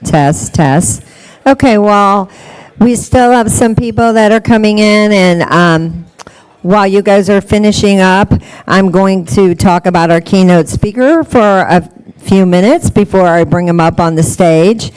Test, test. Okay, well, we still have some people that are coming in, and while you guys are finishing up, I'm going to talk about our keynote speaker for a few minutes before I bring him up on the stage.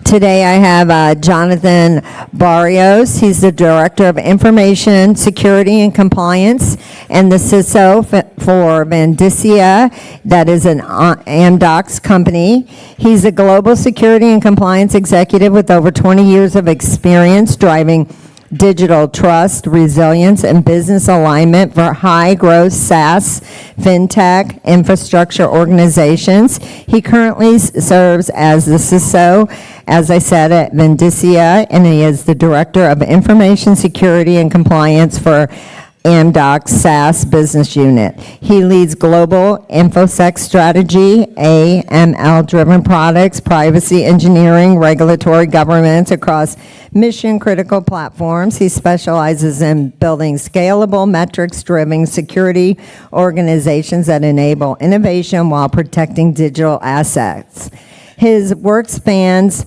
Today I have Jonathan Barrios. He's the Director of Information Security and Compliance and the CISO for Vindicia, that is an Amdocs company. He's a global security and compliance executive with over 20 years of experience driving digital trust, resilience, and business alignment for high-growth SaaS, fintech, infrastructure organizations. He currently serves as the CISO, as I said, at Vindicia, and he is the Director of Information Security and Compliance for Amdocs SaaS business unit. He leads global InfoSec strategy, AML-driven products, privacy engineering, regulatory governance across mission-critical platforms. He specializes in building scalable, metrics-driven security organizations that enable innovation while protecting digital assets. His work spans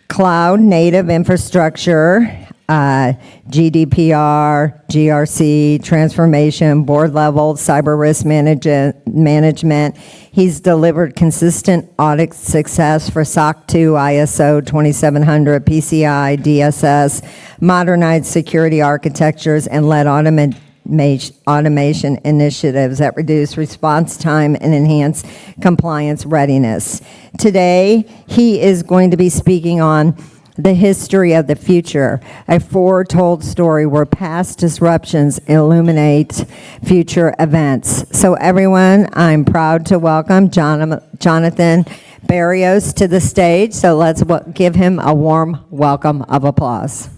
cloud-native infrastructure, GDPR, GRC, transformation, board-level cyber risk management. He's delivered consistent audit success for SOC 2, ISO 2700, PCI, DSS, modernized security architectures, and led automation initiatives that reduce response time and enhance compliance readiness. Today, he is going to be speaking on the history of the future, a foretold story where past disruptions illuminate future events. So everyone, I'm proud to welcome Jonathan Barrios to the stage. So let's give him a warm welcome of applause.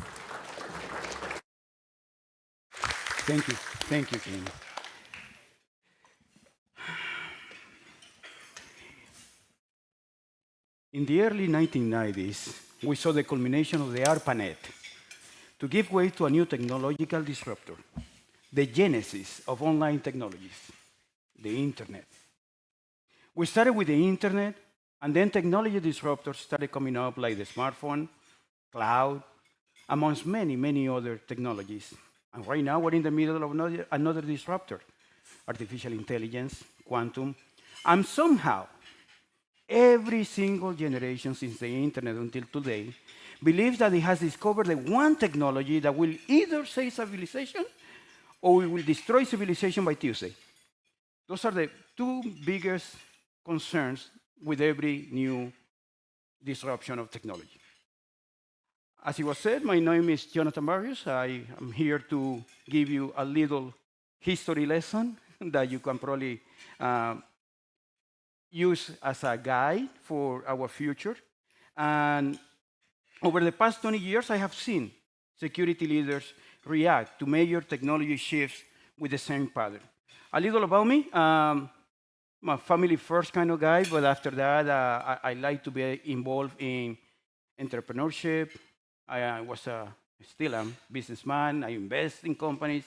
Thank you. Thank you, Kim. In the early 1990s, we saw the culmination of the ARPANET to give way to a new technological disruptor, the genesis of online technologies, the internet. We started with the internet, and then technology disruptors started coming up like the smartphone, cloud, amongst many, many other technologies. And right now, we're in the middle of another disruptor, artificial intelligence, quantum, and somehow, every single generation since the internet until today believes that it has discovered the one technology that will either save civilization or it will destroy civilization by Tuesday. Those are the two biggest concerns with every new disruption of technology. As it was said, my name is Jonathan Barrios. I am here to give you a little history lesson that you can probably use as a guide for our future. And over the past 20 years, I have seen security leaders react to major technology shifts with the same pattern. A little about me. I'm a family first kind of guy, but after that, I like to be involved in entrepreneurship. I still am a businessman. I invest in companies.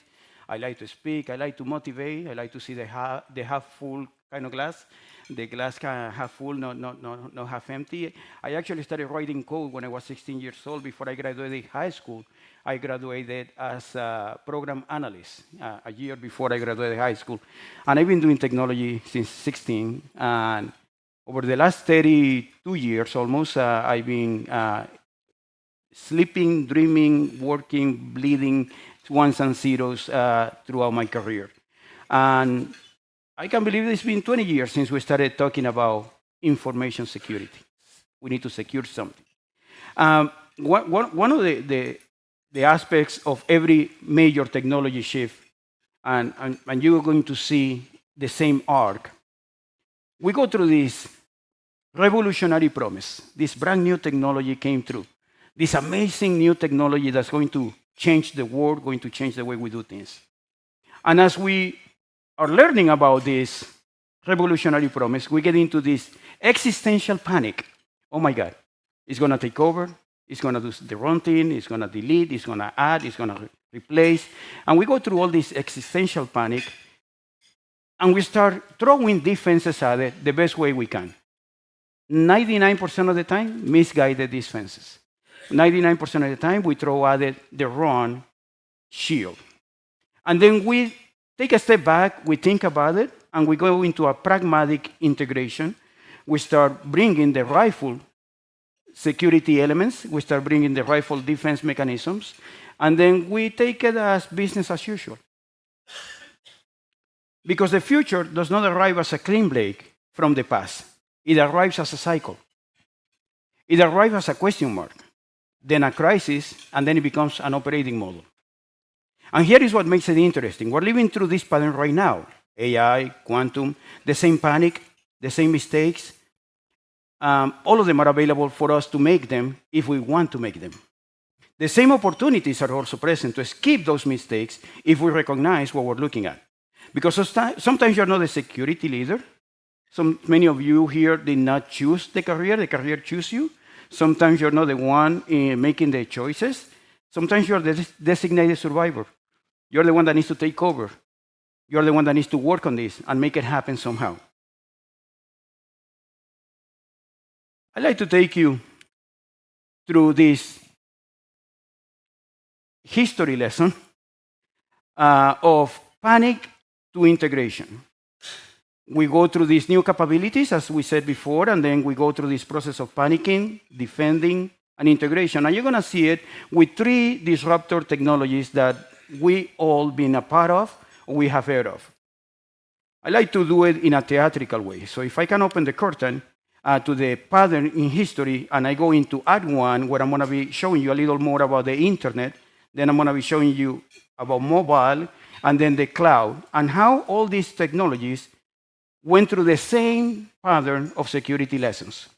I like to speak. I like to motivate. I like to see the half full kind of glass. The glass can half full, not half empty. I actually started writing code when I was 16 years old. Before I graduated high school, I graduated as a program analyst a year before I graduated high school. And I've been doing technology since 16. And over the last 32 years almost, I've been sleeping, dreaming, working, bleeding ones and zeros throughout my career. And I can't believe it's been 20 years since we started talking about information security. We need to secure something. One of the aspects of every major technology shift, and you're going to see the same arc, we go through this revolutionary promise. This brand new technology came through. This amazing new technology that's going to change the world, going to change the way we do things. And as we are learning about this revolutionary promise, we get into this existential panic. Oh my God, it's going to take over. It's going to do the wrong thing. It's going to delete. It's going to add. It's going to replace. And we go through all this existential panic, and we start throwing defenses at it the best way we can. 99% of the time, misguided defenses. 99% of the time, we throw at it the wrong shield. And then we take a step back, we think about it, and we go into a pragmatic integration. We start bringing the rifle security elements, we start bringing the rifle defense mechanisms, and then we take it as business as usual. Because the future does not arrive as a clean break from the past. It arrives as a cycle. It arrives as a question mark, then a crisis, and then it becomes an operating model. And here is what makes it interesting. We're living through this pattern right now. AI, quantum, the same panic, the same mistakes. All of them are available for us to make them if we want to make them. The same opportunities are also present to skip those mistakes if we recognize what we're looking at. Because sometimes you're not a security leader. Many of you here did not choose the career chose you. Sometimes you're not the one making the choices. Sometimes you're the designated survivor. You're the one that needs to take over. You're the one that needs to work on this and make it happen somehow. I'd like to take you through this history lesson of panic to integration. We go through these new capabilities, as we said before, and then we go through this process of panicking, defending, and integration. And you're going to see it with 3 disruptor technologies that we all been a part of, or we have heard of. I like to do it in a theatrical way. So if I can open the curtain to the pattern in history, and I go into Act 1, where I'm going to be showing you a little more about the internet, then I'm going to be showing you about mobile, and then the cloud, and how all these technologies went through the same pattern of security lessons.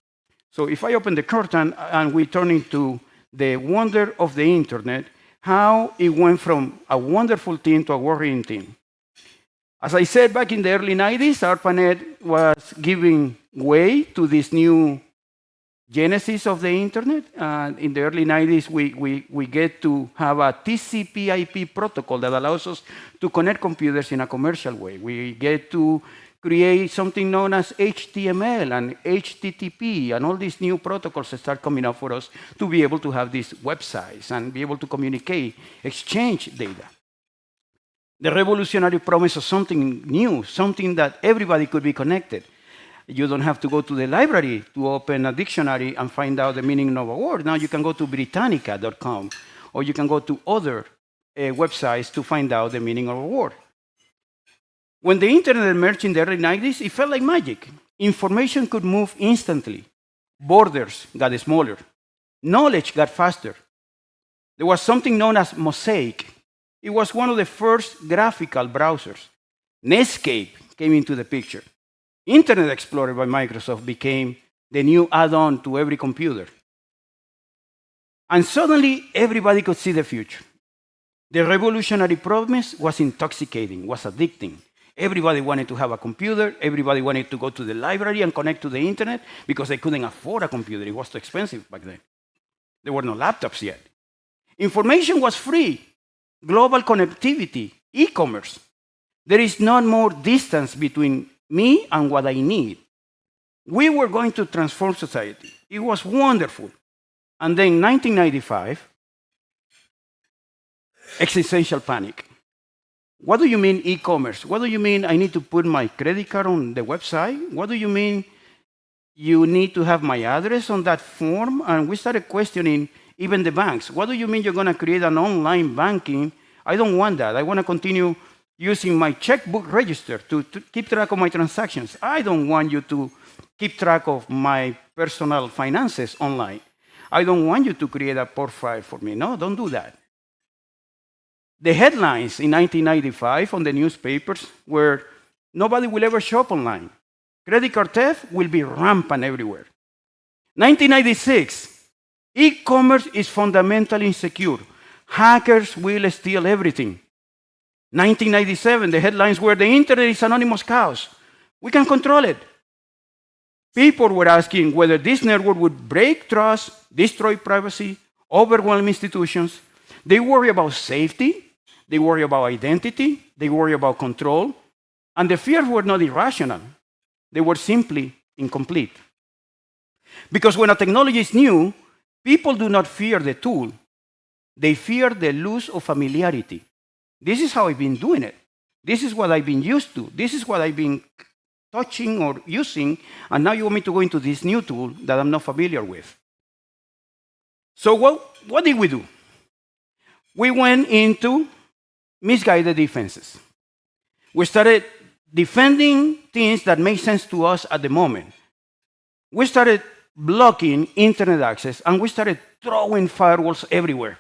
So if I open the curtain and we turn into the wonder of the internet, how it went from a wonderful thing to a worrying thing. As I said, back in the early 90s, ARPANET was giving way to this new genesis of the internet. In the early 90s, we get to have a TCP/IP protocol that allows us to connect computers in a commercial way. We get to create something known as HTML and HTTP, and all these new protocols that start coming up for us to be able to have these websites and be able to communicate, exchange data. The revolutionary promise of something new, something that everybody could be connected. You don't have to go to the library to open a dictionary and find out the meaning of a word. Now you can go to Britannica.com, or you can go to other websites to find out the meaning of a word. When the internet emerged in the early 90s, it felt like magic. Information could move instantly. Borders got smaller. Knowledge got faster. There was something known as Mosaic. It was one of the first graphical browsers. Netscape came into the picture. Internet Explorer by Microsoft became the new add-on to every computer. And suddenly, everybody could see the future. The revolutionary promise was intoxicating, was addicting. Everybody wanted to have a computer. Everybody wanted to go to the library and connect to the internet because they couldn't afford a computer. It was too expensive back then. There were no laptops yet. Information was free. Global connectivity, e-commerce. There is not more distance between me and what I need. We were going to transform society. It was wonderful. And then in 1995, existential panic. What do you mean e-commerce? What do you mean I need to put my credit card on the website? What do you mean you need to have my address on that form? And we started questioning even the banks. What do you mean you're going to create an online banking? I don't want that. I want to continue using my checkbook register to keep track of my transactions. I don't want you to keep track of my personal finances online. I don't want you to create a profile for me. No, don't do that. The headlines in 1995 on the newspapers were, nobody will ever shop online. Credit card theft will be rampant everywhere. 1996, e-commerce is fundamentally insecure. Hackers will steal everything. 1997, the headlines were, the internet is anonymous chaos. We can control it. People were asking whether this network would break trust, destroy privacy, overwhelm institutions. They worry about safety. They worry about identity. They worry about control. And the fears were not irrational. They were simply incomplete. Because when a technology is new, people do not fear the tool. They fear the loss of familiarity. This is how I've been doing it. This is what I've been used to. This is what I've been touching or using, and now you want me to go into this new tool that I'm not familiar with. So what did we do? We went into misguided defenses. We started defending things that make sense to us at the moment. We started blocking internet access, and we started throwing firewalls everywhere.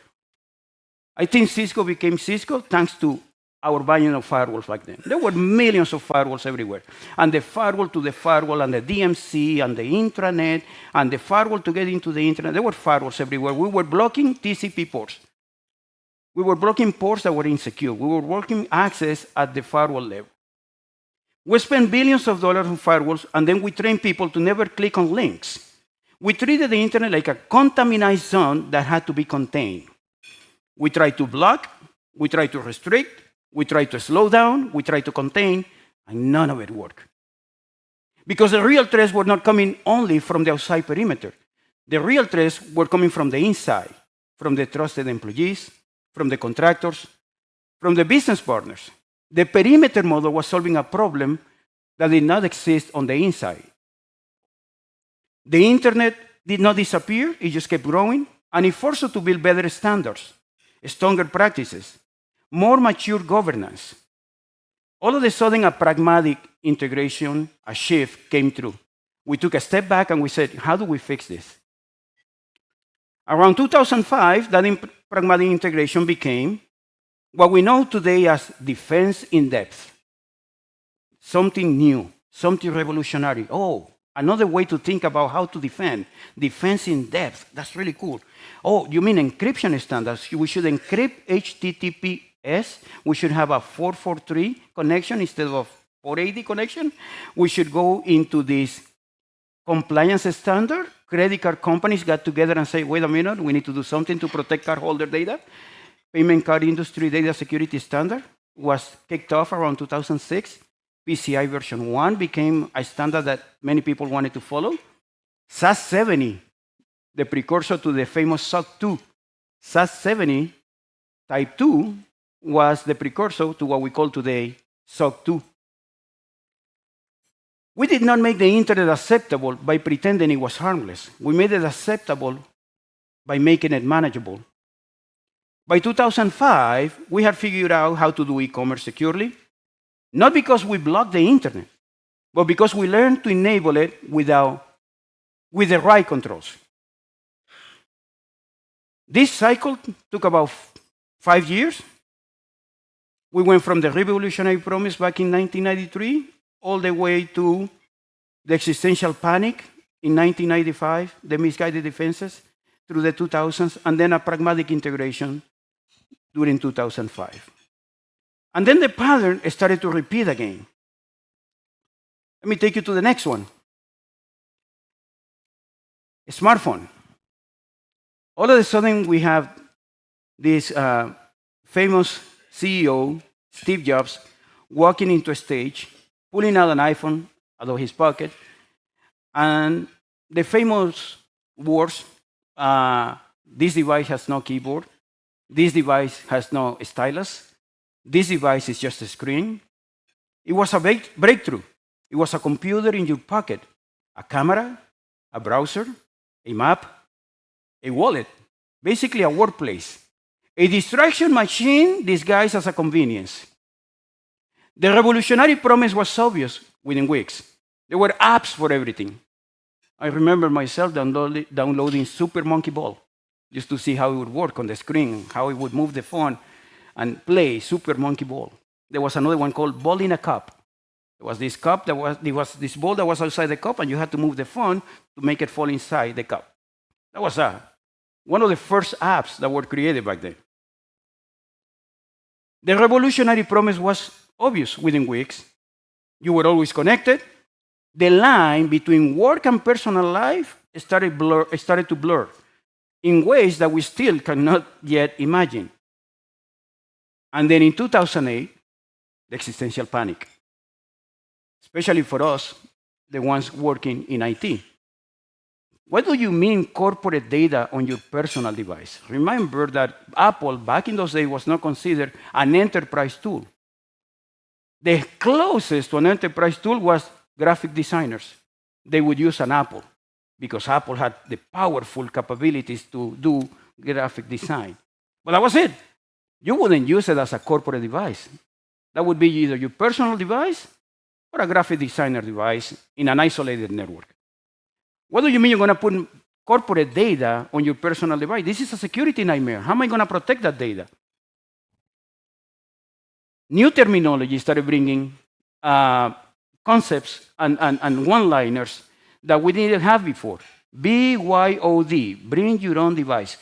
I think Cisco became Cisco thanks to our buying of firewalls back then. There were millions of firewalls everywhere. And the firewall to the firewall, and the DMC, and the intranet, and the firewall to get into the internet, there were firewalls everywhere. We were blocking TCP ports. We were blocking ports that were insecure. We were blocking access at the firewall level. We spent billions of dollars on firewalls, and then we trained people to never click on links. We treated the internet like a contaminated zone that had to be contained. We tried to block, we tried to restrict, we tried to slow down, we tried to contain, and none of it worked. Because the real threats were not coming only from the outside perimeter. The real threats were coming from the inside, from the trusted employees, from the contractors, from the business partners. The perimeter model was solving a problem that did not exist on the inside. The internet did not disappear, it just kept growing, and it forced us to build better standards, stronger practices, more mature governance. All of a sudden, a pragmatic integration, a shift came through. We took a step back and we said, how do we fix this? Around 2005, that pragmatic integration became what we know today as defense in depth. Something new, something revolutionary. Oh, another way to think about how to defend. Defense in depth, that's really cool. Oh, you mean encryption standards? We should encrypt HTTPS. We should have a 443 connection instead of 480 connection. We should go into this compliance standard. Credit card companies got together and say, wait a minute, we need to do something to protect cardholder data. Payment card industry data security standard was kicked off around 2006. PCI version 1 became a standard that many people wanted to follow. SAS 70, the precursor to the famous SOC 2. SAS 70 Type 2 was the precursor to what we call today SOC 2. We did not make the internet acceptable by pretending it was harmless. We made it acceptable by making it manageable. By 2005, we had figured out how to do e-commerce securely, not because we blocked the internet, but because we learned to enable it with the right controls. This cycle took about 5 years. We went from the revolutionary promise back in 1993 all the way to the existential panic in 1995, the misguided defenses through the 2000s, and then a pragmatic integration during 2005. And then the pattern started to repeat again. Let me take you to the next one. A smartphone. All of a sudden, we have this famous CEO, Steve Jobs, walking into a stage, pulling out an iPhone out of his pocket, and the famous words, this device has no keyboard, this device has no stylus, this device is just a screen. It was a breakthrough. It was a computer in your pocket, a camera, a browser, a map, a wallet, basically a workplace, a distraction machine disguised as a convenience. The revolutionary promise was obvious within weeks. There were apps for everything. I remember myself downloading Super Monkey Ball just to see how it would work on the screen, how it would move the phone and play Super Monkey Ball. There was another one called Ball in a Cup. There was this cup, there was this ball that was outside the cup, and you had to move the phone to make it fall inside the cup. That was one of the first apps that were created back then. The revolutionary promise was obvious within weeks. You were always connected. The line between work and personal life started to blur in ways that we still cannot yet imagine. And then in 2008, the existential panic, especially for us, the ones working in IT. What do you mean corporate data on your personal device? Remember that Apple, back in those days, was not considered an enterprise tool. The closest to an enterprise tool was graphic designers. They would use an Apple because Apple had the powerful capabilities to do graphic design. But that was it. You wouldn't use it as a corporate device. That would be either your personal device or a graphic designer device in an isolated network. What do you mean you're going to put corporate data on your personal device? This is a security nightmare. How am I going to protect that data? New terminology started bringing concepts and one-liners that we didn't have before. BYOD, bring your own device.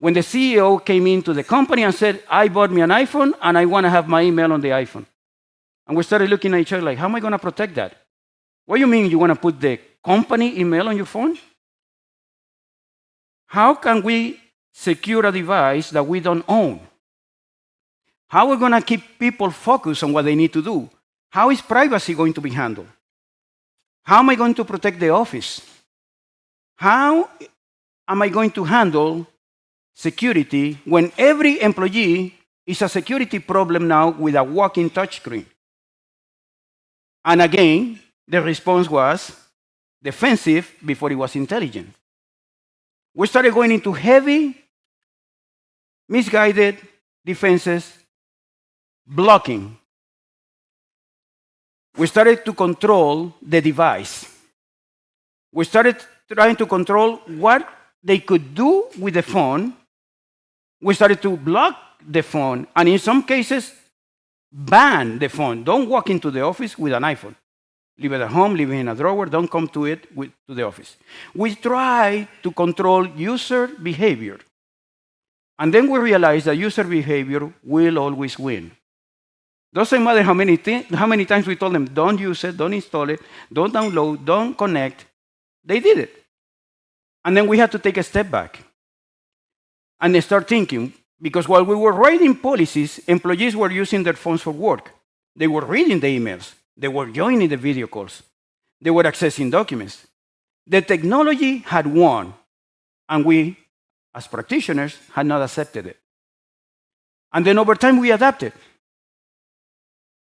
When the CEO came into the company and said, I bought me an iPhone and I want to have my email on the iPhone. And we started looking at each other like, how am I going to protect that? What do you mean you want to put the company email on your phone? How can we secure a device that we don't own? How are we going to keep people focused on what they need to do? How is privacy going to be handled? How am I going to protect the office? How am I going to handle security when every employee is a security problem now with a walking touchscreen? And again, the response was defensive before it was intelligent. We started going into heavy, misguided defenses, blocking. We started to control the device. We started trying to control what they could do with the phone. We started to block the phone, and in some cases, ban the phone. Don't walk into the office with an iPhone. Leave it at home, leave it in a drawer, don't come to it to the office. We try to control user behavior. And then we realize that user behavior will always win. Doesn't matter how many times we told them, don't use it, don't install it, don't download, don't connect. They did it. And then we had to take a step back and start thinking, because while we were writing policies, employees were using their phones for work. They were reading the emails. They were joining the video calls. They were accessing documents. The technology had won, and we, as practitioners, had not accepted it. And then over time, we adapted.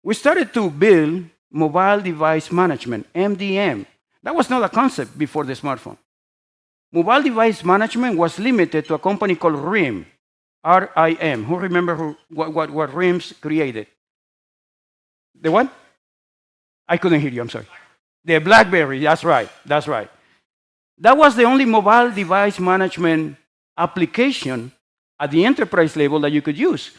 We started to build mobile device management, MDM. That was not a concept before the smartphone. Mobile device management was limited to a company called RIM, R-I-M. Who remember what RIMs created? The what? I couldn't hear you, I'm sorry. The BlackBerry, that's right, that's right. That was the only mobile device management application at the enterprise level that you could use.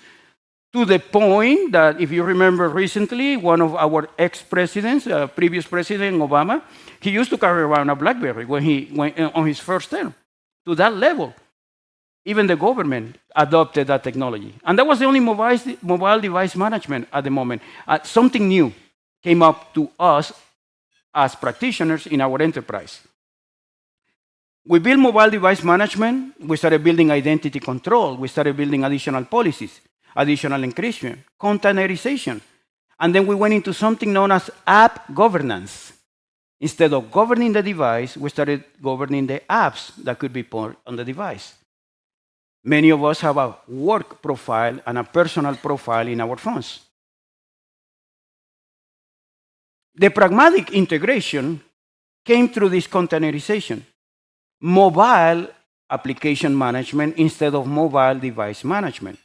To the point that, if you remember recently, one of our ex-presidents, previous President Obama, he used to carry around a BlackBerry when he went on his first term. To that level. Even the government adopted that technology. And that was the only mobile device management at the moment. Something new came up to us as practitioners in our enterprise. We built mobile device management. We started building identity control. We started building additional policies, additional encryption, containerization. And then we went into something known as app governance. Instead of governing the device, we started governing the apps that could be put on the device. Many of us have a work profile and a personal profile in our phones. The pragmatic integration came through this containerization. Mobile application management instead of mobile device management.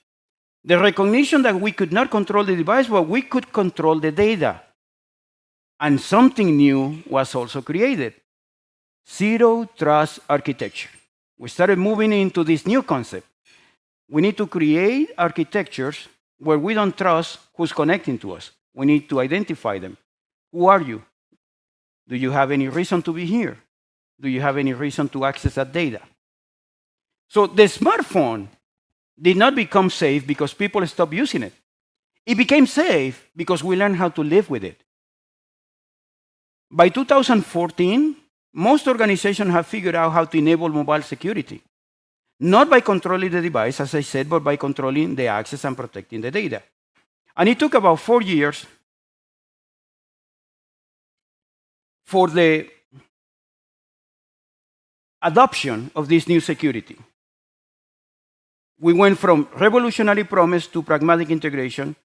The recognition that we could not control the device, but we could control the data. And something new was also created. Zero trust architecture. We started moving into this new concept. We need to create architectures where we don't trust who's connecting to us. We need to identify them. Who are you? Do you have any reason to be here? Do you have any reason to access that data? So the smartphone did not become safe because people stopped using it. It became safe because we learned how to live with it. By 2014, most organizations have figured out how to enable mobile security. Not by controlling the device, as I said, but by controlling the access and protecting the data. And it took about 4 years for the adoption of this new security. We went from revolutionary promise to pragmatic integration,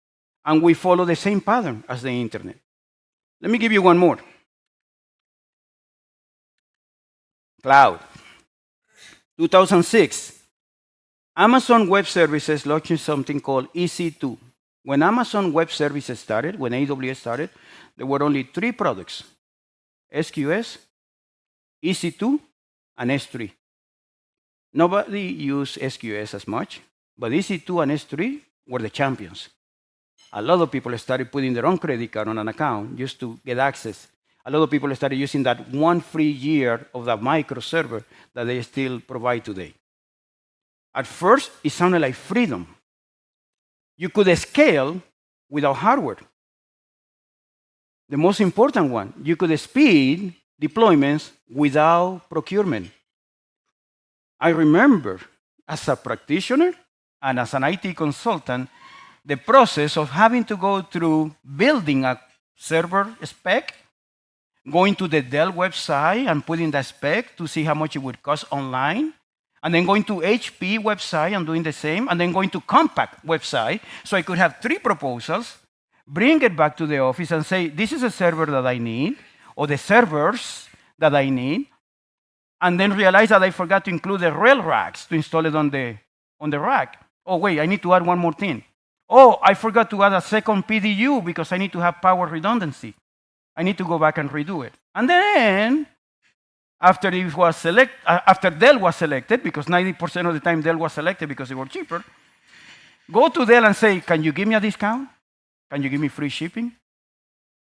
and we follow the same pattern as the internet. Let me give you one more. Cloud. 2006, Amazon Web Services launched something called EC2. When Amazon Web Services started, when AWS started, there were only 3 products: SQS, EC2, and S3. Nobody used SQS as much, but EC2 and S3 were the champions. A lot of people started putting their own credit card on an account just to get access. A lot of people started using that one free year of that micro server that they still provide today. At first, it sounded like freedom. You could scale without hardware. The most important one, you could speed deployments without procurement. I remember, as a practitioner and as an IT consultant, the process of having to go through building a server spec, going to the Dell website and putting the spec to see how much it would cost online, and then going to HP website and doing the same, and then going to Compaq website, so I could have 3 proposals, bring it back to the office and say, this is a server that I need, or the servers that I need, and then realize that I forgot to include the rail racks to install it on the rack. Oh, wait, I need to add one more thing. Oh, I forgot to add a second PDU because I need to have power redundancy. I need to go back and redo it. And then, after Dell was selected, because 90% of the time Dell was selected because they were cheaper, go to Dell and say, can you give me a discount? Can you give me free shipping?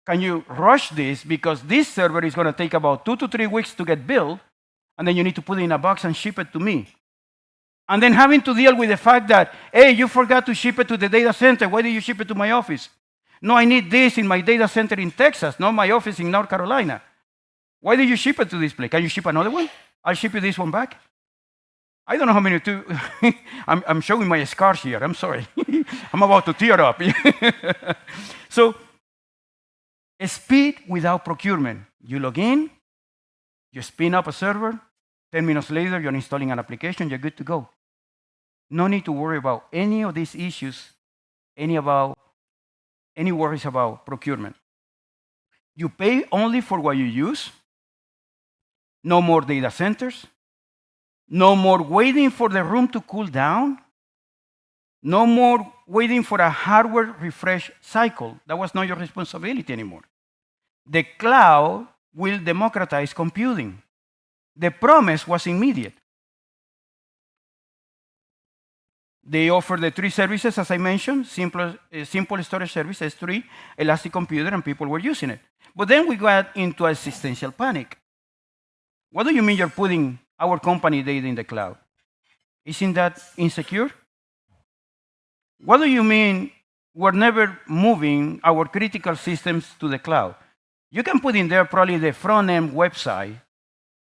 Can you rush this, because this server is going to take about 2 to 3 weeks to get built, and then you need to put it in a box and ship it to me. And then having to deal with the fact that, hey, you forgot to ship it to the data center. Why did you ship it to my office? No, I need this in my data center in Texas, not my office in North Carolina. Why did you ship it to this place? Can you ship another one? I'll ship you this one back. I don't know how many to. I'm showing my scars here. I'm sorry. I'm about to tear up. So, speed without procurement. You log in, you spin up a server, 10 minutes later, you're installing an application, you're good to go. No need to worry about any of these issues, any worries about procurement. You pay only for what you use. No more data centers. No more waiting for the room to cool down. No more waiting for a hardware refresh cycle. That was not your responsibility anymore. The cloud will democratize computing. The promise was immediate. They offer the 3 services, as I mentioned: simple storage service, S3, Elastic Computer, and people were using it. But then we got into existential panic. What do you mean you're putting our company data in the cloud? Isn't that insecure? What do you mean we're never moving our critical systems to the cloud? You can put in there probably the front-end website,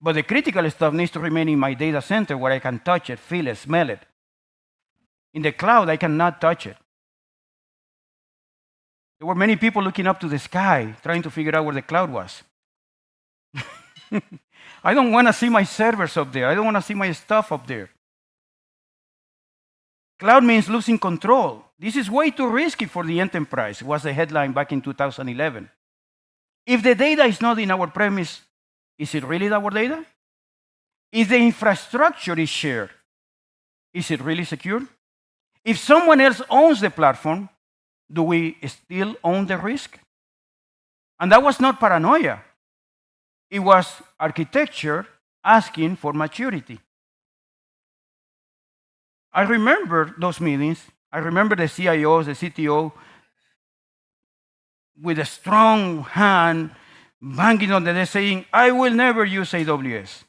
but the critical stuff needs to remain in my data center where I can touch it, feel it, smell it. In the cloud, I cannot touch it. There were many people looking up to the sky, trying to figure out where the cloud was. I don't want to see my servers up there. I don't want to see my stuff up there. Cloud means losing control. This is way too risky for the enterprise, was the headline back in 2011. If the data is not in our premise, is it really our data? If the infrastructure is shared, is it really secure? If someone else owns the platform, do we still own the risk? And that was not paranoia. It was architecture asking for maturity. I remember those meetings. I remember the CIOs, the CTO, with a strong hand banging on the desk saying, I will never use AWS.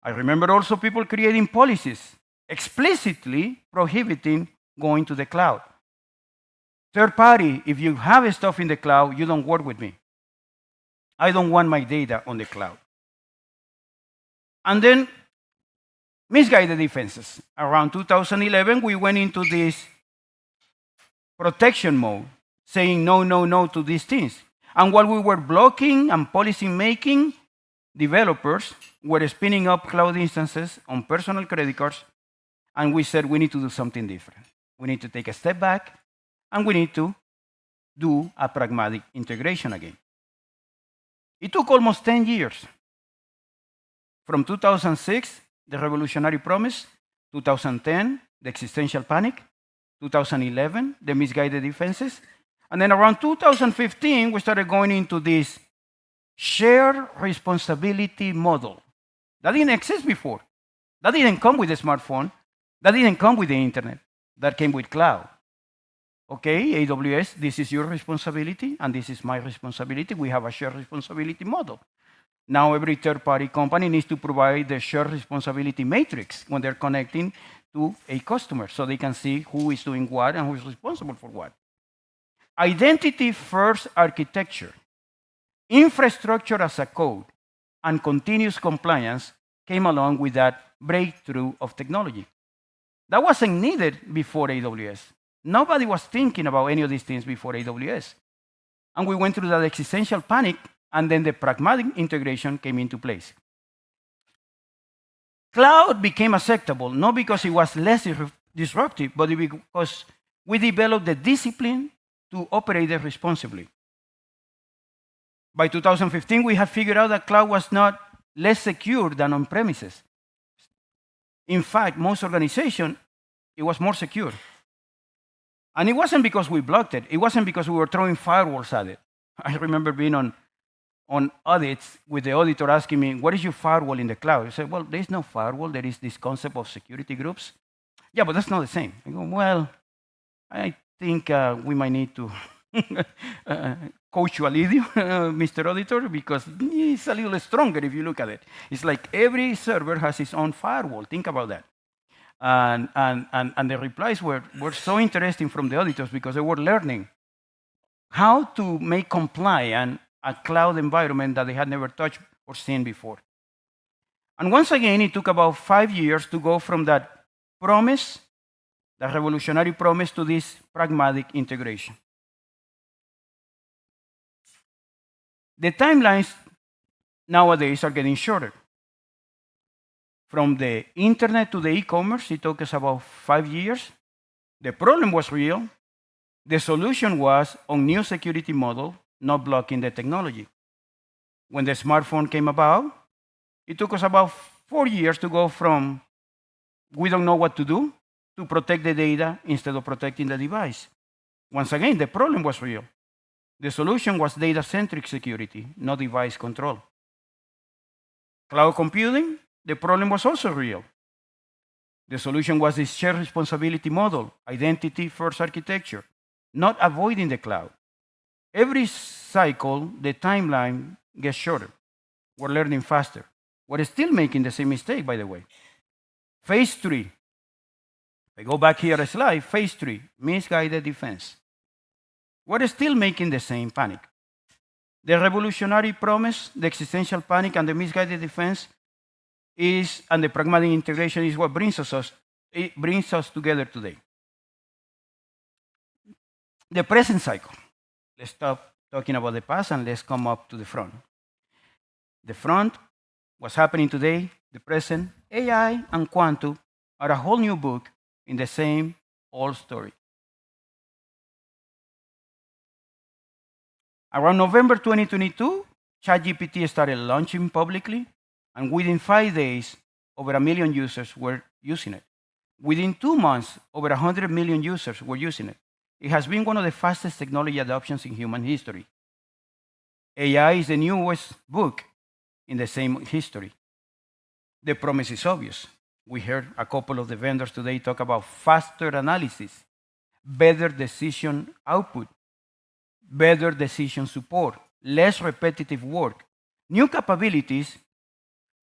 I remember also people creating policies explicitly prohibiting going to the cloud. Third party, if you have stuff in the cloud, you don't work with me. I don't want my data on the cloud. And then misguided defenses. Around 2011, we went into this protection mode, saying no, no, no to these things. And while we were blocking and policy making, developers were spinning up cloud instances on personal credit cards, and we said we need to do something different. We need to take a step back, and we need to do a pragmatic integration again. It took almost 10 years. From 2006, the revolutionary promise, 2010, the existential panic, 2011, the misguided defenses, and then around 2015, we started going into this shared responsibility model. That didn't exist before. That didn't come with the smartphone. That didn't come with the internet. That came with cloud. Okay, AWS, this is your responsibility, and this is my responsibility. We have a shared responsibility model. Now every third-party company needs to provide the shared responsibility matrix when they're connecting to a customer, so they can see who is doing what and who is responsible for what. Identity-first architecture, infrastructure as a code, and continuous compliance came along with that breakthrough of technology. That wasn't needed before AWS. Nobody was thinking about any of these things before AWS. And we went through that existential panic, and then the pragmatic integration came into place. Cloud became acceptable, not because it was less disruptive, but because we developed the discipline to operate it responsibly. By 2015, we had figured out that cloud was not less secure than on-premises. In fact, most organizations, it was more secure. And it wasn't because we blocked it. It wasn't because we were throwing firewalls at it. I remember being on audits with the auditor asking me, what is your firewall in the cloud? I said, well, there's no firewall. There is this concept of security groups. Yeah, but that's not the same. I go, well, I think we might need to coach you a little, Mr. Auditor, because it's a little stronger if you look at it. It's like every server has its own firewall. Think about that. And the replies were so interesting from the auditors because they were learning how to make compliant a cloud environment that they had never touched or seen before. And once again, it took about 5 years to go from that promise, the revolutionary promise, to this pragmatic integration. The timelines nowadays are getting shorter. From the internet to the e-commerce, it took us about 5 years. The problem was real. The solution was on new security model, not blocking the technology. When the smartphone came about, it took us about 4 years to go from we don't know what to do to protect the data instead of protecting the device. Once again, the problem was real. The solution was data-centric security, not device control. Cloud computing, the problem was also real. The solution was this shared responsibility model, identity-first architecture, not avoiding the cloud. Every cycle, the timeline gets shorter. We're learning faster. We're still making the same mistake, by the way. Phase 3. I go back here a slide. Phase 3, misguided defense. We're still making the same panic. The revolutionary promise, the existential panic, and the misguided defense and the pragmatic integration is what brings us together today. The present cycle. Let's stop talking about the past and let's come up to the front. The front, what's happening today, the present, AI and quantum are a whole new book in the same old story. Around November 2022, ChatGPT started launching publicly, and within 5 days, over 1 million users were using it. Within 2 months, over 100 million users were using it. It has been one of the fastest technology adoptions in human history. AI is the newest book in the same history. The promise is obvious. We heard a couple of the vendors today talk about faster analysis, better decision output, better decision support, less repetitive work. New capabilities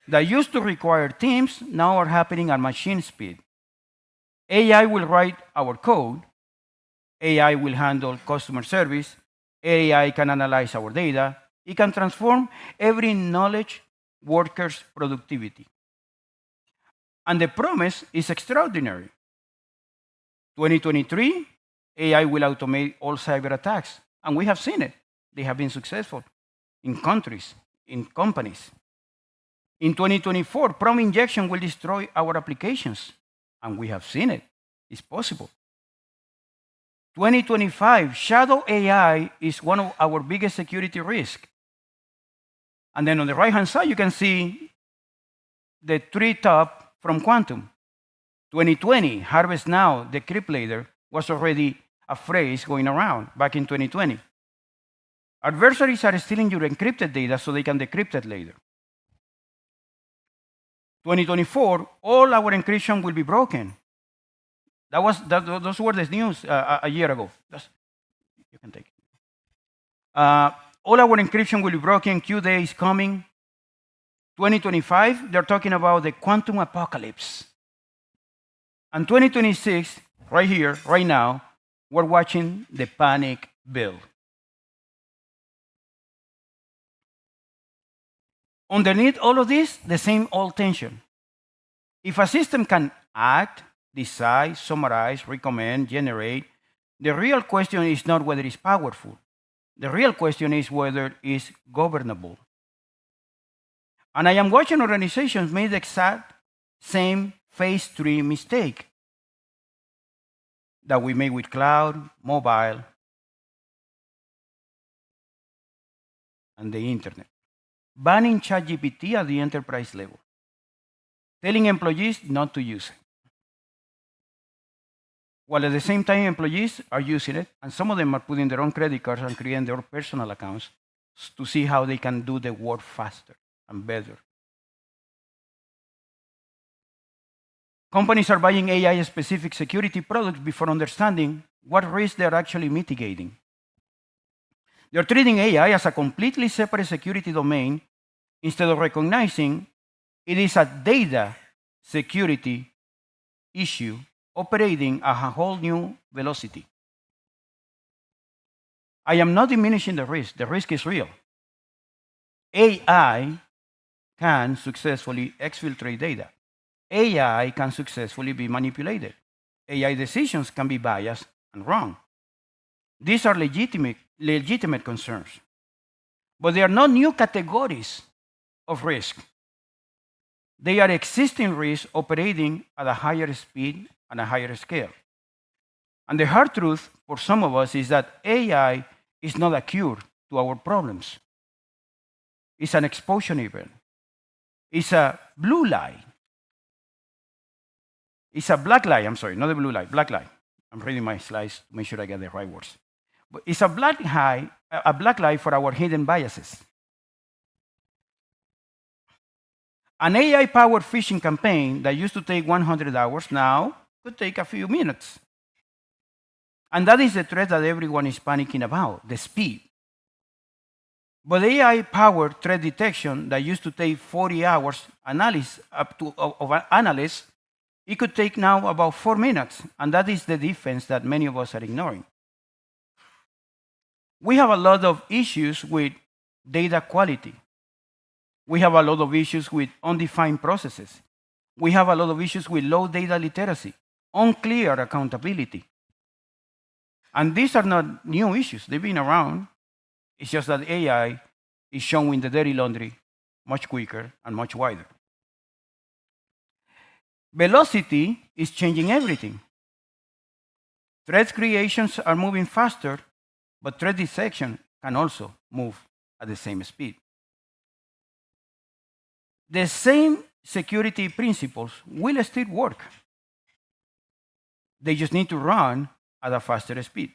that used to require teams now are happening at machine speed. AI will write our code. AI will handle customer service. AI can analyze our data. It can transform every knowledge worker's productivity. And the promise is extraordinary. 2023, AI will automate all cyber attacks. And we have seen it. They have been successful in countries, in companies. In 2024, prompt injection will destroy our applications, and we have seen it. It's possible. 2025, shadow AI is one of our biggest security risks. And then on the right-hand side, you can see the three top from quantum. 2020, harvest now, the crypt later, was already a phrase going around back in 2020. Adversaries are stealing your encrypted data so they can decrypt it later. 2024, all our encryption will be broken. Those were the news a year ago. You can take it. All our encryption will be broken. Q-Day is coming. 2025, they're talking about the quantum apocalypse. And 2026, right here, right now, we're watching the panic build. Underneath all of this, the same old tension. If a system can act, decide, summarize, recommend, generate, the real question is not whether it's powerful. The real question is whether it's governable. And I am watching organizations make the exact same phase 3 mistake that we made with cloud, mobile, and the internet. Banning ChatGPT at the enterprise level. Telling employees not to use it. While at the same time, employees are using it, and some of them are putting their own credit cards and creating their own personal accounts to see how they can do the work faster and better. Companies are buying AI-specific security products before understanding what risks they're actually mitigating. They're treating AI as a completely separate security domain instead of recognizing it is a data security issue operating at a whole new velocity. I am not diminishing the risk. The risk is real. AI can successfully exfiltrate data. AI can successfully be manipulated. AI decisions can be biased and wrong. These are legitimate concerns. But they are not new categories of risk. They are existing risks operating at a higher speed and a higher scale. And the hard truth for some of us is that AI is not a cure to our problems. It's an exposure event. It's a blue light. It's a black light, I'm sorry, not a blue light, black light. I'm reading my slides to make sure I get the right words. But it's a black light for our hidden biases. An AI-powered phishing campaign that used to take 100 hours now could take a few minutes. And that is the threat that everyone is panicking about, the speed. But AI-powered threat detection that used to take 40 hours of analysis, it could take now about 4 minutes, and that is the difference that many of us are ignoring. We have a lot of issues with data quality. We have a lot of issues with undefined processes. We have a lot of issues with low data literacy, unclear accountability. And these are not new issues. They've been around. It's just that AI is showing the dirty laundry much quicker and much wider. Velocity is changing everything. Threat creations are moving faster, but threat detection can also move at the same speed. The same security principles will still work. They just need to run at a faster speed.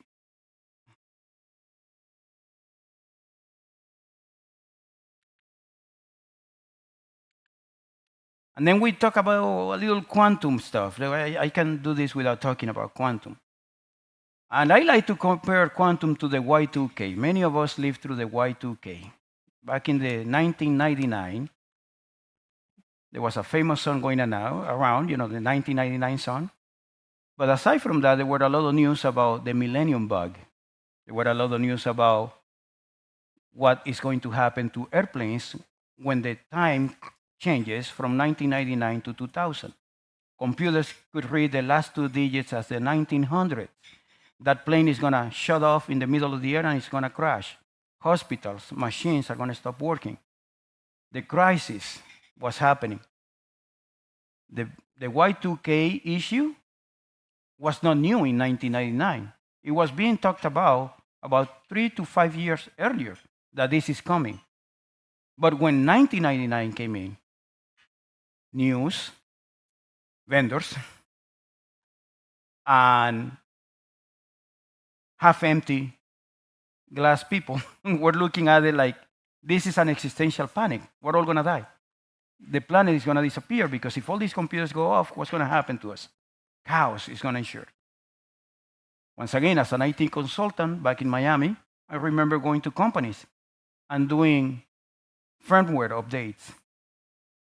And then we talk about a little quantum stuff. I can do this without talking about quantum. And I like to compare quantum to the Y2K. Many of us lived through the Y2K. Back in the 1999, there was a famous song going around, the 1999 song. But aside from that, there were a lot of news about the millennium bug. There were a lot of news about what is going to happen to airplanes when the time changes from 1999 to 2000. Computers could read the last 2 digits as the 1900. That plane is going to shut off in the middle of the air and it's going to crash. Hospitals, machines are going to stop working. The crisis, was happening. The Y2K issue was not new in 1999. It was being talked about 3 to 5 years earlier that this is coming. But when 1999 came in, news, vendors, and half-empty glass people were looking at it like, this is an existential panic. We're all going to die. The planet is going to disappear because if all these computers go off, what's going to happen to us? Chaos is going to ensure. Once again, as an IT consultant back in Miami, I remember going to companies and doing firmware updates,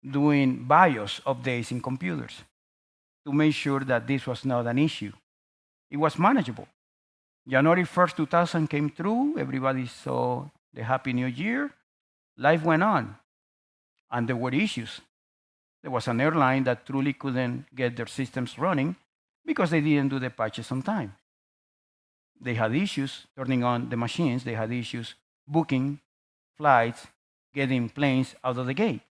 doing BIOS updates in computers to make sure that this was not an issue. It was manageable. January 1st, 2000 came through. Everybody saw the Happy New Year. Life went on. And there were issues. There was an airline that truly couldn't get their systems running because they didn't do the patches on time. They had issues turning on the machines. They had issues booking flights, getting planes out of the gate.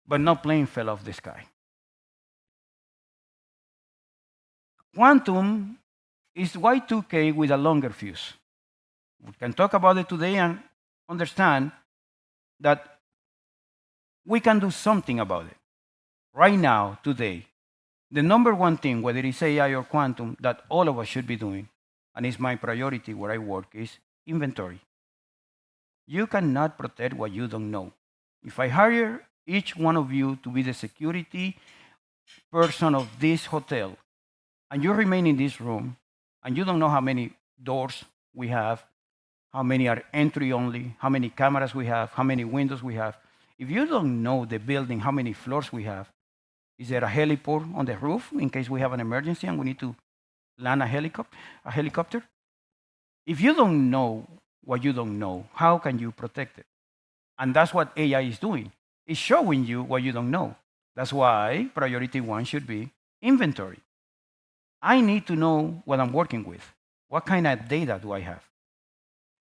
But no plane fell off the sky. Quantum is Y2K with a longer fuse. We can talk about it today and understand that we can do something about it. Right now, today, the number one thing, whether it's AI or quantum, that all of us should be doing, and it's my priority where I work, is inventory. You cannot protect what you don't know. If I hire each one of you to be the security person of this hotel, and you remain in this room, and you don't know how many doors we have, how many are entry only, how many cameras we have, how many windows we have, if you don't know the building, how many floors we have, is there a heliport on the roof in case we have an emergency and we need to land a helicopter? If you don't know what you don't know, how can you protect it? And that's what AI is doing. It's showing you what you don't know. That's why priority one should be inventory. I need to know what I'm working with. What kind of data do I have?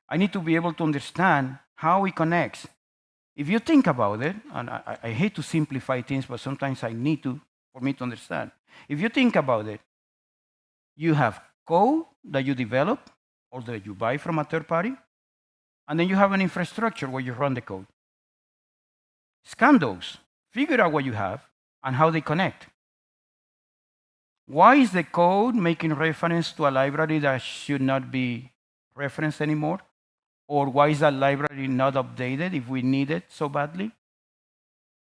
I need to be able to understand how it connects. If you think about it, and I hate to simplify things, but sometimes I need to for me to understand. If you think about it, you have code that you develop or that you buy from a third party, and then you have an infrastructure where you run the code. Scan those, figure out what you have and how they connect. Why is the code making reference to a library that should not be referenced anymore? Or why is that library not updated if we need it so badly?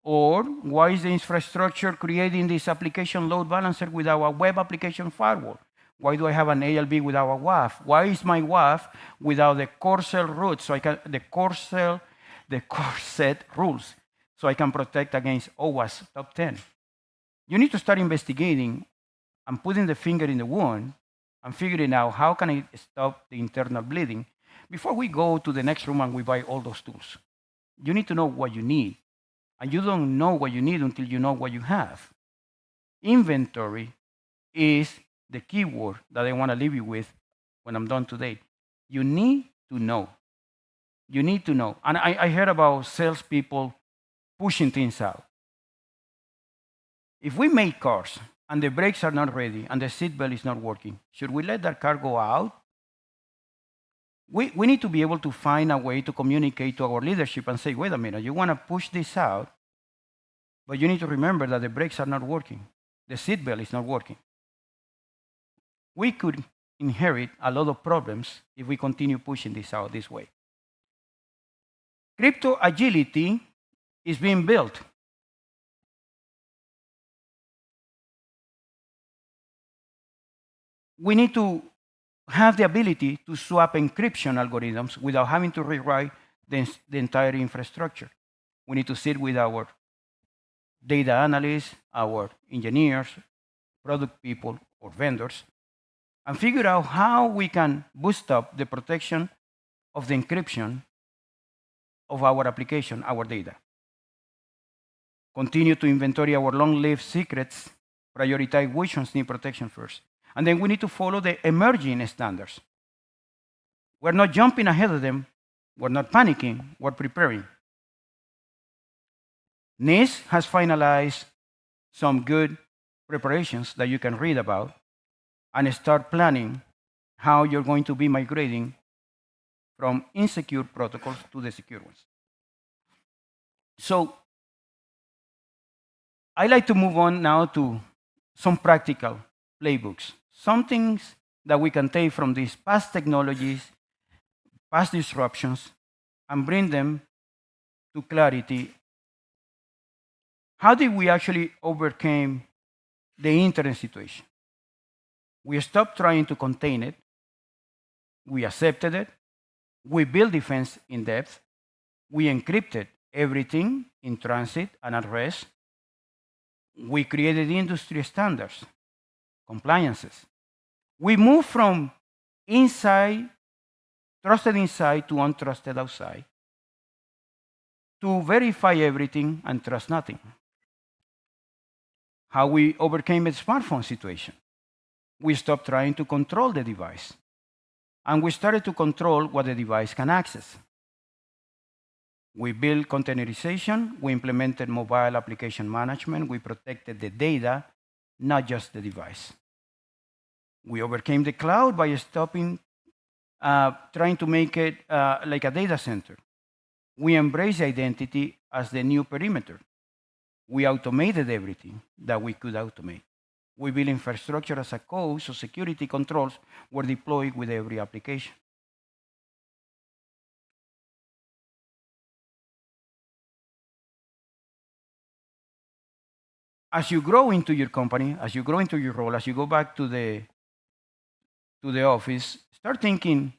Or why is the infrastructure creating this application load balancer without a web application firewall? Why do I have an ALB without a WAF? Why is my WAF without the core cell root, so I can the core set rules, so I can protect against OWASP top 10? You need to start investigating and putting the finger in the wound and figuring out how can I stop the internal bleeding before we go to the next room and we buy all those tools. You need to know what you need. And you don't know what you need until you know what you have. Inventory is the key word that I want to leave you with when I'm done today. You need to know. You need to know. And I heard about salespeople pushing things out. If we make cars and the brakes are not ready and the seatbelt is not working, should we let that car go out? We need to be able to find a way to communicate to our leadership and say, wait a minute, you want to push this out, but you need to remember that the brakes are not working. The seatbelt is not working. We could inherit a lot of problems if we continue pushing this out this way. Crypto agility is being built. We need to have the ability to swap encryption algorithms without having to rewrite the entire infrastructure. We need to sit with our data analysts, our engineers, product people, or vendors, and figure out how we can boost up the protection of the encryption of our application, our data. Continue to inventory our long-lived secrets, prioritize which ones need protection first. And then we need to follow the emerging standards. We're not jumping ahead of them. We're not panicking. We're preparing. NIST has finalized some good preparations that you can read about and start planning how you're going to be migrating from insecure protocols to the secure ones. So I like to move on now to some practical playbooks, some things that we can take from these past technologies, past disruptions, and bring them to clarity. How did we actually overcome the internet situation? We stopped trying to contain it. We accepted it. We built defense in depth. We encrypted everything in transit and at rest. We created industry standards, compliances. We moved from inside, trusted inside to untrusted outside, to verify everything and trust nothing. How we overcame the smartphone situation. We stopped trying to control the device, and we started to control what the device can access. We built containerization, we implemented mobile application management, we protected the data, not just the device. We overcame the cloud by stopping trying to make it like a data center. We embraced identity as the new perimeter. We automated everything that we could automate. We built infrastructure as a code, so security controls were deployed with every application. As you grow into your company, as you grow into your role, as you go back to the office, start thinking,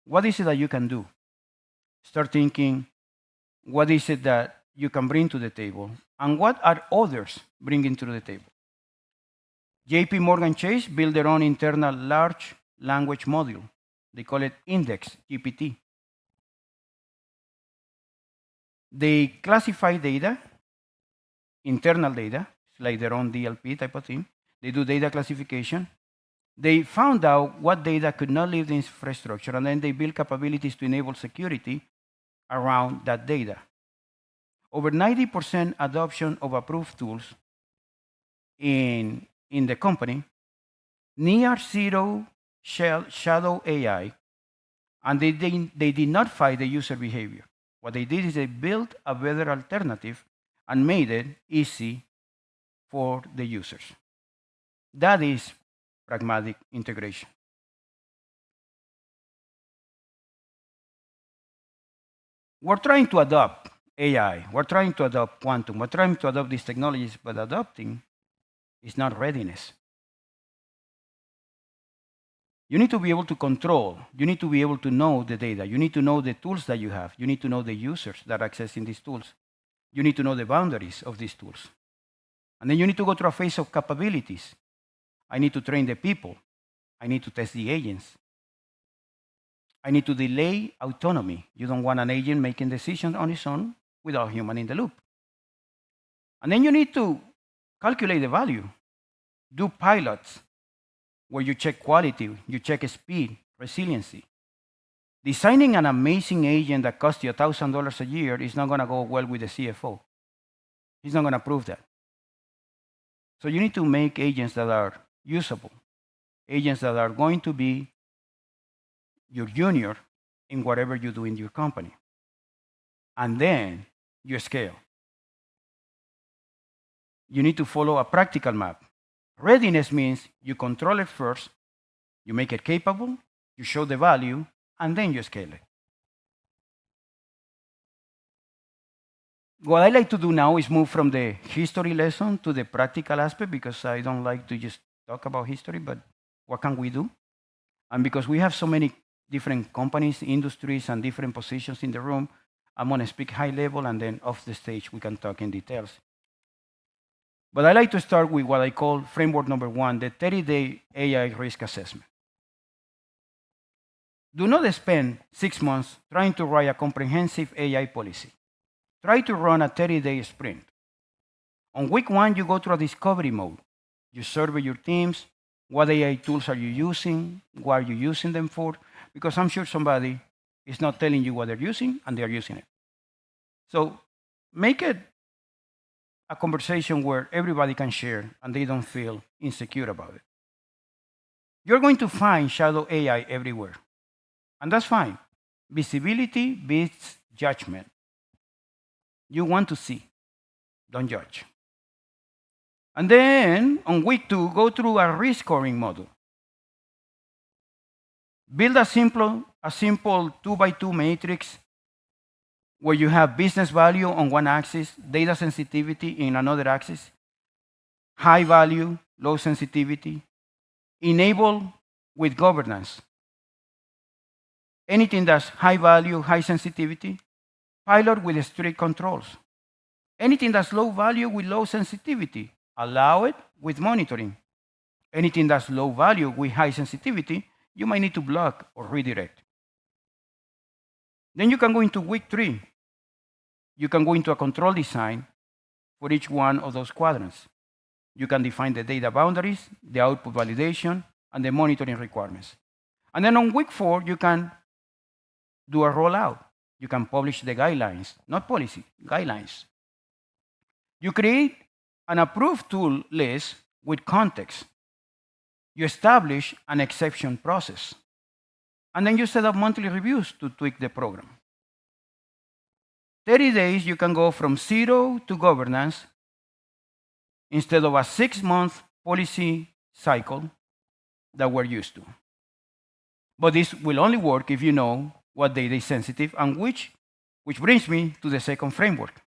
what is it that you can do? Start thinking, what is it that you can bring to the table? And what are others bringing to the table? JP Morgan Chase built their own internal large language module. They call it Index GPT. They classify data, internal data, it's like their own DLP type of thing. They do data classification. They found out what data could not leave the infrastructure, and then they build capabilities to enable security around that data. Over 90% adoption of approved tools in the company, near zero shadow AI, and they did not fight the user behavior. What they did is they built a better alternative and made it easy for the users. That is pragmatic integration. We're trying to adopt AI, we're trying to adopt quantum, we're trying to adopt these technologies, but adopting is not readiness. You need to be able to control, you need to be able to know the data, you need to know the tools that you have, you need to know the users that are accessing these tools, you need to know the boundaries of these tools. And then you need to go through a phase of capabilities. I need to train the people, I need to test the agents, I need to delay autonomy. You don't want an agent making decisions on its own without a human in the loop. And then you need to calculate the value, do pilots where you check quality, you check speed, resiliency. Designing an amazing agent that costs you $1,000 a year is not going to go well with the CFO. He's not going to approve that. So you need to make agents that are usable, agents that are going to be your junior in whatever you do in your company. And then you scale. You need to follow a practical map. Readiness means you control it first, you make it capable, you show the value, and then you scale it. What I like to do now is move from the history lesson to the practical aspect, because I don't like to just talk about history, but what can we do? And because we have so many different companies, industries, and different positions in the room, I'm going to speak high level, and then off the stage we can talk in details. But I like to start with what I call framework number 1, the 30-day AI risk assessment. Do not spend 6 months trying to write a comprehensive AI policy. Try to run a 30-day sprint. On week 1, you go through a discovery mode. You survey your teams. What AI tools are you using? What are you using them for? Because I'm sure somebody is not telling you what they're using, and they're using it. So make it a conversation where everybody can share and they don't feel insecure about it. You're going to find shadow AI everywhere, and that's fine. Visibility beats judgment. You want to see, don't judge. And then on week 2, go through a risk scoring model. Build a simple 2x2 matrix where you have business value on one axis, data sensitivity in another axis, high value, low sensitivity, enable with governance. Anything that's high value, high sensitivity, pilot with strict controls. Anything that's low value with low sensitivity, allow it with monitoring. Anything that's low value with high sensitivity, you might need to block or redirect. Then you can go into week 3. You can go into a control design for each one of those quadrants. You can define the data boundaries, the output validation, and the monitoring requirements. And then on week 4, you can do a rollout. You can publish the guidelines, not policy, guidelines. You create an approved tool list with context. You establish an exception process. And then you set up monthly reviews to tweak the program. 30 days, you can go from 0 to governance instead of a 6-month policy cycle that we're used to. But this will only work if you know what data is sensitive, and which brings me to the second framework.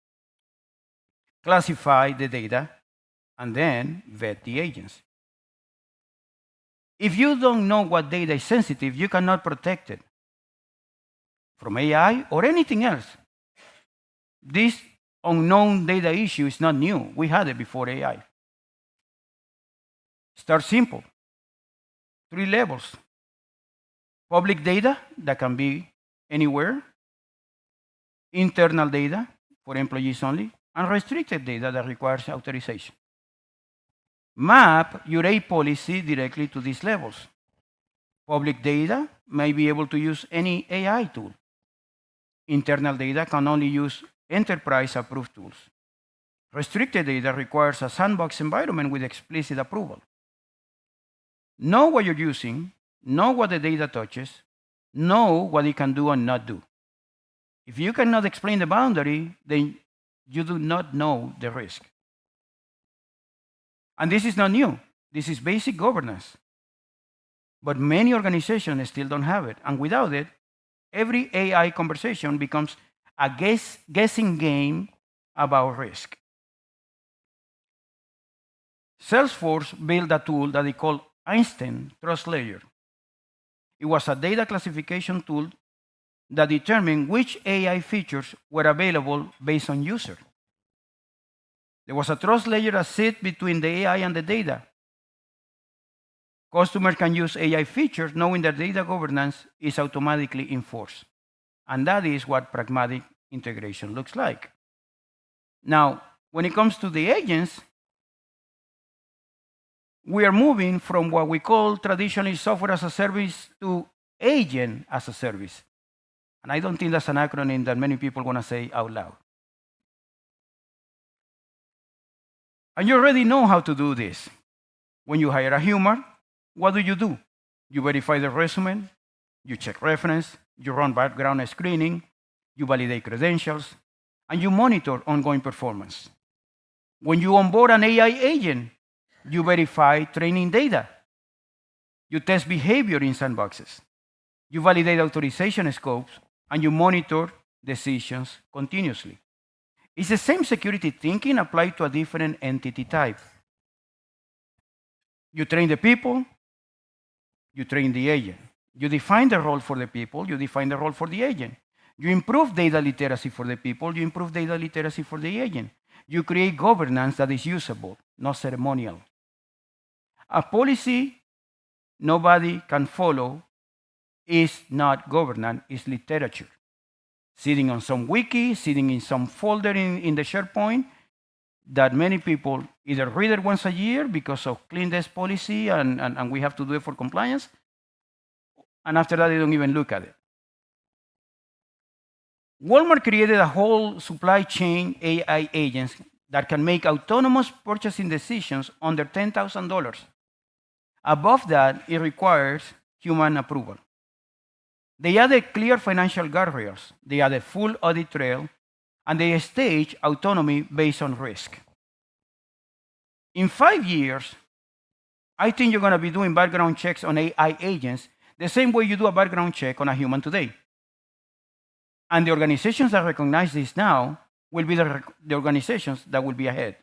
Classify the data and then vet the agents. If you don't know what data is sensitive, you cannot protect it from AI or anything else. This unknown data issue is not new. We had it before AI. Start simple. 3 levels. Public data that can be anywhere. Internal data for employees only. And restricted data that requires authorization. Map your A policy directly to these levels. Public data may be able to use any AI tool. Internal data can only use enterprise-approved tools. Restricted data requires a sandbox environment with explicit approval. Know what you're using, know what the data touches, know what it can do and not do. If you cannot explain the boundary, then you do not know the risk. And this is not new. This is basic governance. But many organizations still don't have it. And without it, every AI conversation becomes a guessing game about risk. Salesforce built a tool that they call Einstein Trust Layer. It was a data classification tool that determined which AI features were available based on user. There was a trust layer that sits between the AI and the data. Customers can use AI features knowing that data governance is automatically enforced. And that is what pragmatic integration looks like. Now, when it comes to the agents, we are moving from what we call traditionally software as a service to agent as a service. And I don't think that's an acronym that many people want to say out loud. And you already know how to do this. When you hire a human, what do? You verify the resume, you check reference, you run background screening, you validate credentials, and you monitor ongoing performance. When you onboard an AI agent, you verify training data. You test behavior in sandboxes. You validate authorization scopes, and you monitor decisions continuously. It's the same security thinking applied to a different entity type. You train the people, you train the agent. You define the role for the people, you define the role for the agent. You improve data literacy for the people, you improve data literacy for the agent. You create governance that is usable, not ceremonial. A policy nobody can follow is not governance, it's literature. Sitting on some wiki, sitting in some folder in the SharePoint that many people either read it once a year because of clean desk policy and we have to do it for compliance, and after that they don't even look at it. Walmart created a whole supply chain AI agents that can make autonomous purchasing decisions under $10,000. Above that, it requires human approval. They added clear financial guardrails, they added full audit trail, and they stage autonomy based on risk. In 5 years, I think you're going to be doing background checks on AI agents the same way you do a background check on a human today. And the organizations that recognize this now will be the organizations that will be ahead.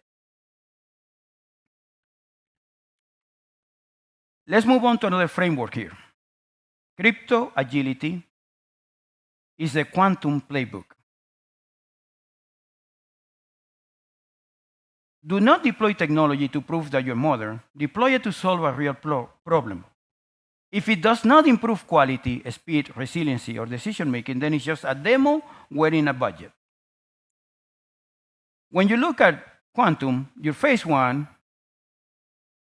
Let's move on to another framework here. Crypto agility is the quantum playbook. Do not deploy technology to prove that you're modern. Deploy it to solve a real problem. If it does not improve quality, speed, resiliency, or decision making, then it's just a demo wearing a budget. When you look at quantum, your phase one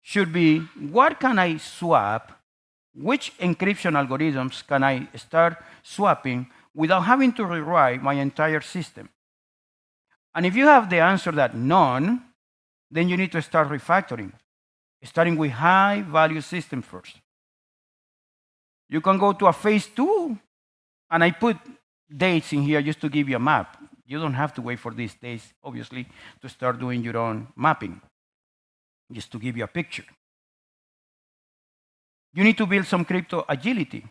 should be, what can I swap? Which encryption algorithms can I start swapping without having to rewrite my entire system? And if you have the answer that none, then you need to start refactoring, starting with high value system first. You can go to a phase two, and I put dates in here just to give you a map. You don't have to wait for these days, obviously, to start doing your own mapping, just to give you a picture. You need to build some crypto agility.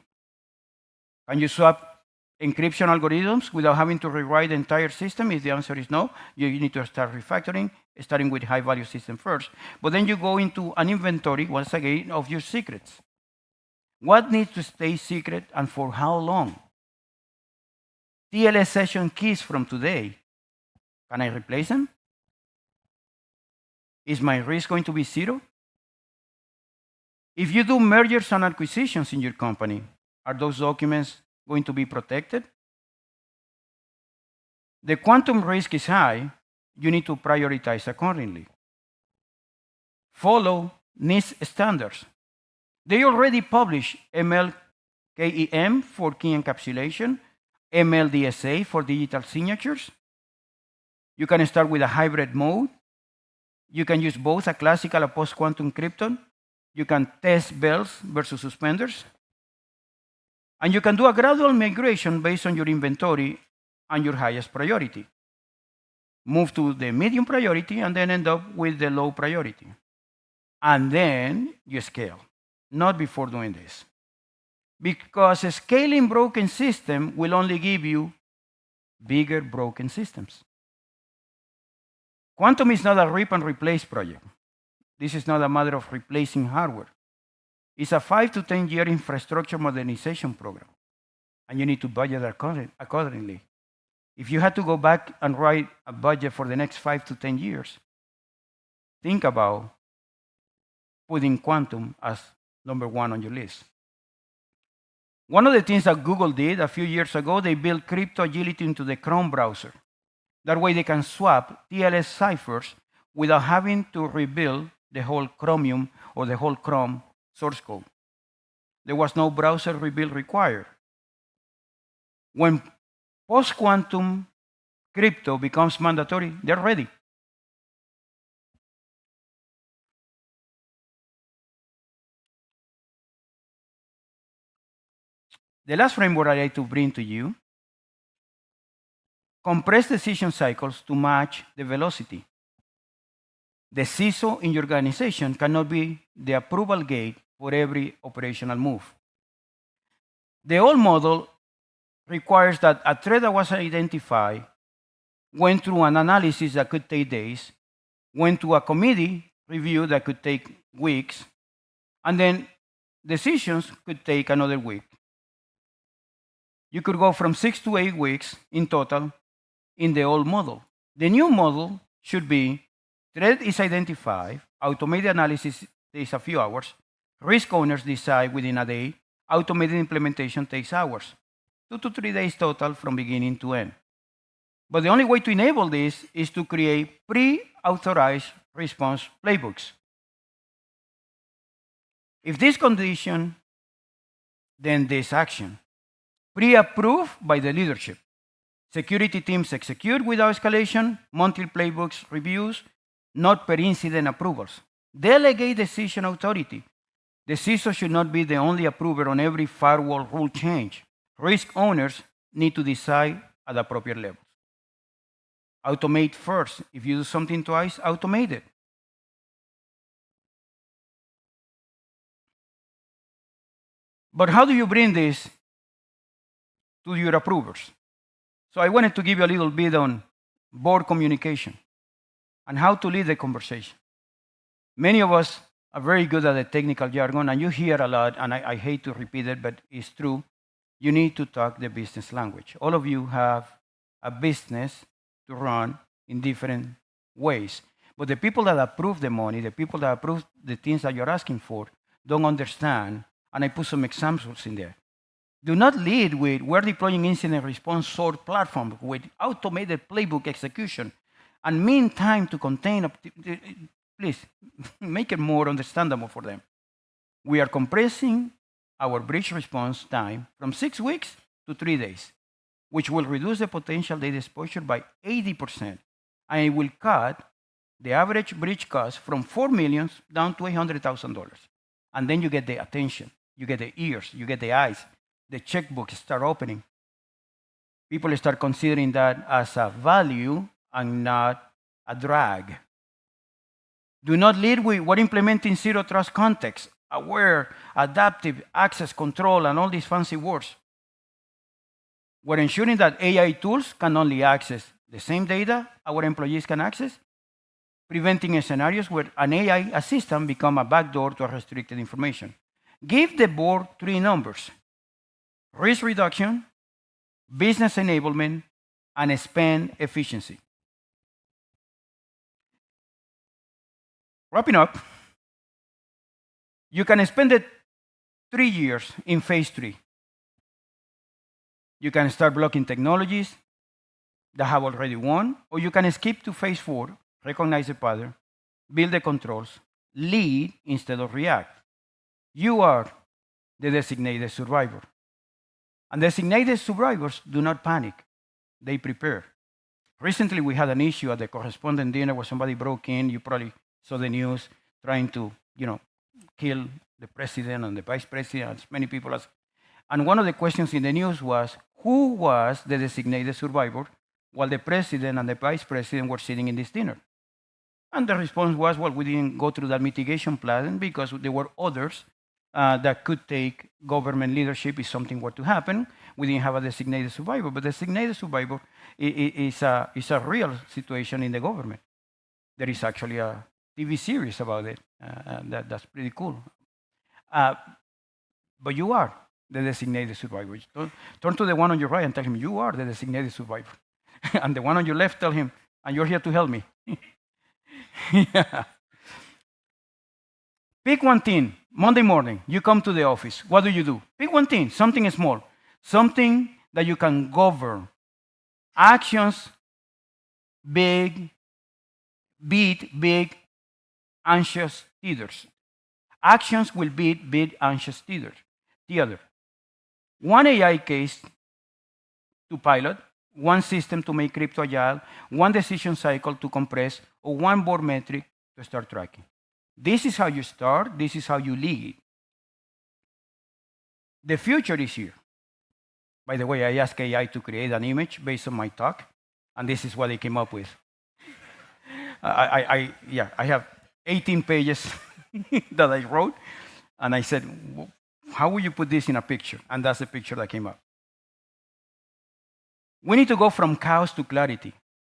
Can you swap encryption algorithms without having to rewrite the entire system? If the answer is no, you need to start refactoring, starting with high value system first. But then you go into an inventory, once again, of your secrets. What needs to stay secret and for how long? TLS session keys from today, can I replace them? Is my risk going to be zero? If you do mergers and acquisitions in your company, are those documents going to be protected? The quantum risk is high, you need to prioritize accordingly. Follow NIST standards. They already publish ML-KEM for key encapsulation, ML-DSA for digital signatures. You can start with a hybrid mode. You can use both a classical and post-quantum crypto. You can test bells versus suspenders. And you can do a gradual migration based on your inventory and your highest priority. Move to the medium priority and then end up with the low priority. And then you scale. Not before doing this. Because a scaling broken system will only give you bigger broken systems. Quantum is not a rip and replace project. This is not a matter of replacing hardware. It's a 5 to 10 year infrastructure modernization program. And you need to budget accordingly. If you had to go back and write a budget for the next 5 to 10 years, think about putting quantum as number one on your list. One of the things that Google did a few years ago, they built crypto agility into the Chrome browser. That way they can swap TLS ciphers without having to rebuild the whole Chromium or the whole Chrome source code. There was no browser rebuild required. When post-quantum crypto becomes mandatory, they're ready. The last framework I'd like to bring to you, compress decision cycles to match the velocity. The CISO in your organization cannot be the approval gate for every operational move. The old model requires that a threat that was identified went through an analysis that could take days, went to a committee review that could take weeks, and then decisions could take another week. You could go from 6 to 8 weeks in total in the old model. The new model should be threat is identified, automated analysis takes a few hours, risk owners decide within a day, automated implementation takes hours. 2 to 3 days total from beginning to end. But the only way to enable this is to create pre-authorized response playbooks. If this condition, then this action. Pre-approved by the leadership. Security teams execute without escalation, monthly playbooks reviews, not per incident approvals. Delegate decision authority. The CISO should not be the only approver on every firewall rule change. Risk owners need to decide at appropriate levels. Automate first. If you do something twice, automate it. But how do you bring this to your approvers? So I wanted to give you a little bit on board communication and how to lead the conversation. Many of us are very good at the technical jargon, and you hear a lot, and I hate to repeat it, but it's true. You need to talk the business language. All of you have a business to run in different ways. But the people that approve the money, the people that approve the things that you're asking for, don't understand, and I put some examples in there. Do not lead with, we're deploying incident response SOAR platform with automated playbook execution and mean time to contain. Please, make it more understandable for them. We are compressing our breach response time from 6 weeks to 3 days, which will reduce the potential data exposure by 80%, and it will cut the average breach cost from $4 million down to $800,000. And then you get the attention, you get the ears, you get the eyes, the checkbook start opening. People start considering that as a value and not a drag. Do not lead with what implementing zero trust context, aware, adaptive, access control, and all these fancy words. We're ensuring that AI tools can only access the same data our employees can access, preventing scenarios where an AI assistant becomes a backdoor to restricted information. Give the board 3 numbers: risk reduction, business enablement, and spend efficiency. Wrapping up, you can spend it 3 years in phase 3. You can start blocking technologies that have already won, or you can skip to phase 4, recognize the pattern, build the controls, lead instead of react. You are the designated survivor. And designated survivors do not panic, they prepare. Recently, we had an issue at the correspondent dinner where somebody broke in. You probably saw the news, trying to, kill the president and the vice president, as many people as. And one of the questions in the news was, who was the designated survivor while the president and the vice president were sitting in this dinner? And the response was, well, we didn't go through that mitigation plan because there were others that could take government leadership if something were to happen. We didn't have a designated survivor, but designated survivor is a real situation in the government. There is actually a TV series about it. That's pretty cool. But you are the designated survivor. Turn to the one on your right and tell him, you are the designated survivor. And the one on your left, tell him, and you're here to help me. Yeah. Pick one thing. Monday morning, you come to the office. What do? Pick one thing, something small, something that you can govern. Actions beat big, anxious theaters. Actions will beat big, anxious theater. One AI case to pilot, one system to make crypto agile, one decision cycle to compress, or one board metric to start tracking. This is how you start. This is how you lead. The future is here. By the way, I asked AI to create an image based on my talk, and this is what they came up with. I have 18 pages that I wrote, and I said, how will you put this in a picture? And that's the picture that came up. We need to go from chaos to clarity.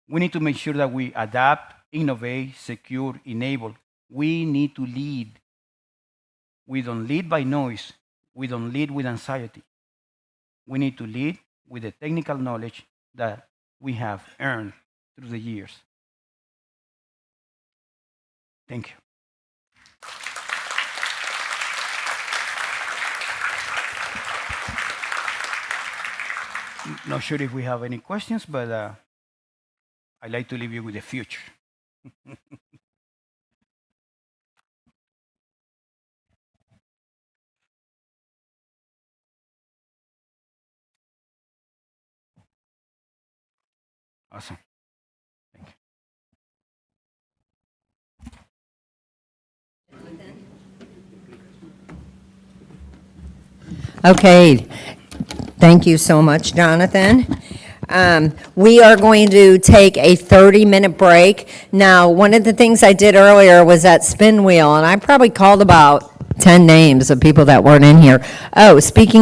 We need to make sure that we adapt, innovate, secure, enable. We need to lead. We don't lead by noise. We don't lead with anxiety. We need to lead with the technical knowledge that we have earned through the years. Thank you. Not sure if we have any questions, but I'd like to leave you with the future. Awesome. Thank you. Okay, thank you so much, Jonathan. We are going to take a 30-minute break. Now, one of the things I did earlier was that spin wheel, and I probably called about 10 names of people that weren't in here. Oh, speaking